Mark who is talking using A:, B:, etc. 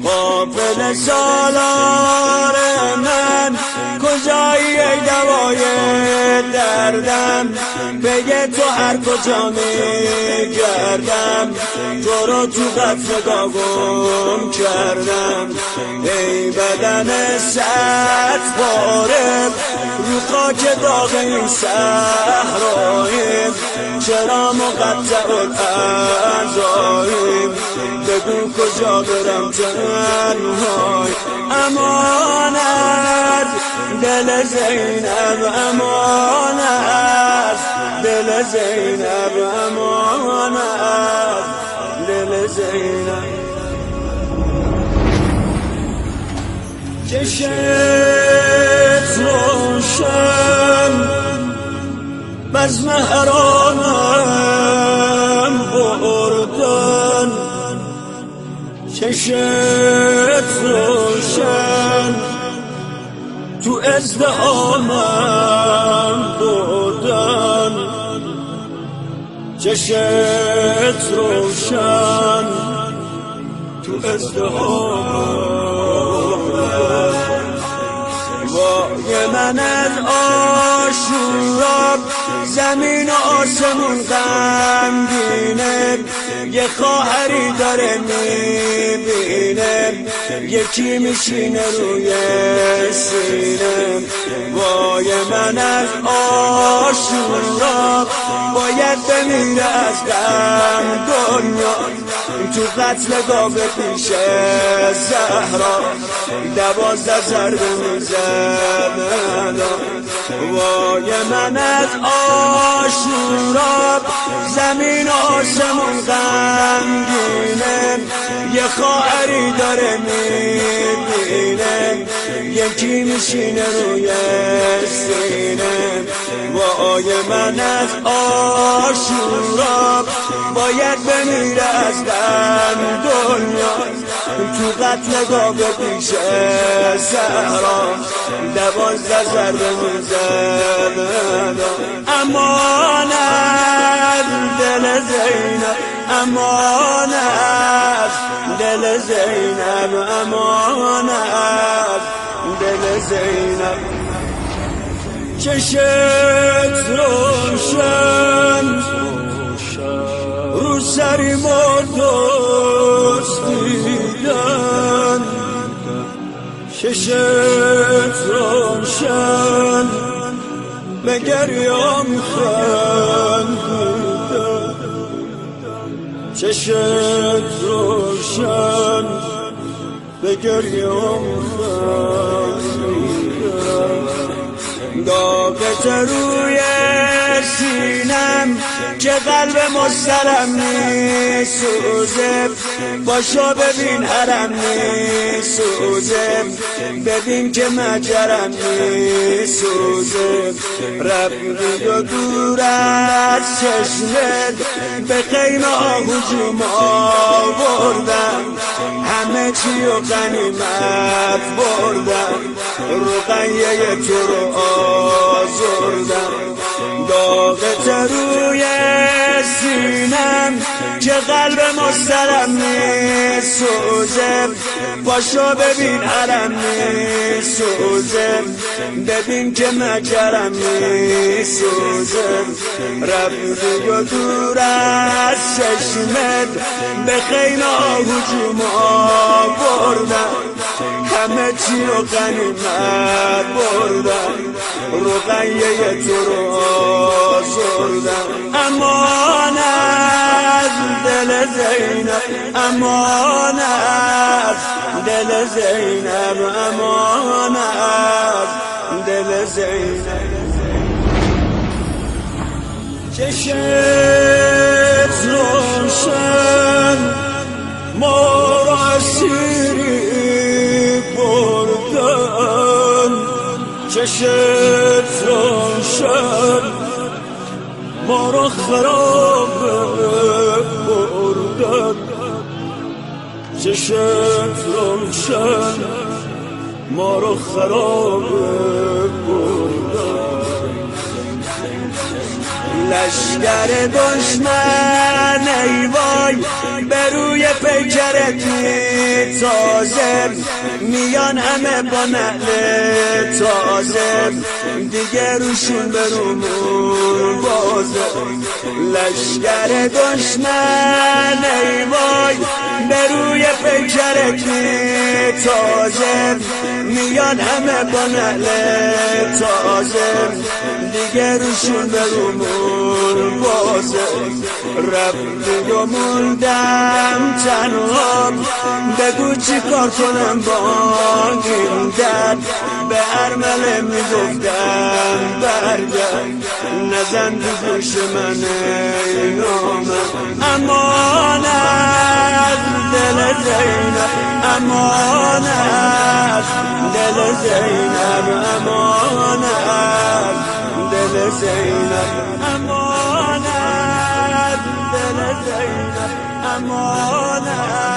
A: قافل سالار من کجایی ای دوای دردم، بگه تو هر کجا میگردم، تو رو تو قطر گم کردم. ای بدن صد پاره رو خاک داغ این صحراییم، چرا مقطع الاعضاییم، بگو کجا برم تنهای. امانت دل زینب، امانت دل زینب، امانت دل زینب. چشت روشن بزم حرامم بردن، چشت روشن تو ازدهامم بردن، چشت روشن تو ازدهامم. وای من از آشورا زمین و آسمون غمگینه، یه خواهری داره میبینه، یکی میشینه روی سینه. وای من از آشورا باید بمیره از غم دنیا، تو قتل گاوه پیش زهرا 12 ضربه میزنن. وای من از آشورا زمین و آسمون غمگینه، یه خواهری داره میبینه، یکی میشینه روی سینه. وای من از آشورا باید بمیره از غم دنیا، تو قتل گاوه پیش زهرا 12 ضربه میزنن. امانت دل زینب، امانت دل زینب، امانت دل زینب. چشت روشن رو سری مردست دیدن، چشت روشن به گریام خندیدن، چشت روشن به گریام خندیدن. داغت روی سینم که قلب مسترم میسوزه، باشو ببین حرم میسوزه، ببین که مجرم میسوزه. رفتی و دور از چشمت به خیمه ها هجوم آوردم، همه چی و غنیمت بردم، رقیه تو رو آزردم. داغت روی سینم که قلب مسترم میسوزه، باشو ببین حرم میسوزه، ببین که مجرم میسوزه. رفتی و دور از چشمت به خیمه ها هجوم آوردم، همه چی رو غنیمت بردم، رقیه تو رو آزردم. امانت دل زینب، امانت دل زینب، امانت دل زینب. چشت روشن ما را اسیری بردن، چشت روشن ما را خراب بردن، چشت روشن ما را خراب بردن. لشگر دشمن ای وای به روی پیکرت تازه میان همه با نعل تازه دیگه روشون برومون بازه لشگر دشمن ای وای به روی پیکرت تازه میان همه با نعل تازه دیگه روشون برومون بازه رفتی و موندم تنها بگو چی کار کنم با این درد به ارمله میگفتم برگرد نزن تو گوش من ای نامم امانت دل زینب امانت دل زینب امانت دل زینب امانت دل زینب امانت